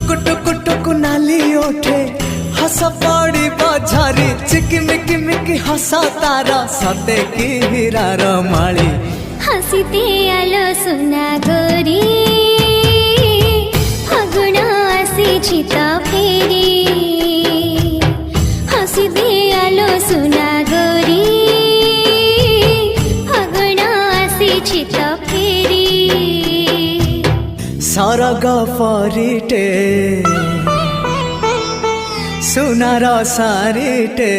टुक टुक टुक नाली ओठे हस पड़ी बझारी चिकी मिकी मिकी हसा तारा सते की हीरार माली हसीते आलो सुना गोरी फागुण आसी तो फेरी हसीते आलो सुना गोरी फागुण आसी तो फेरी सरग फरिटे सुनार सारिटे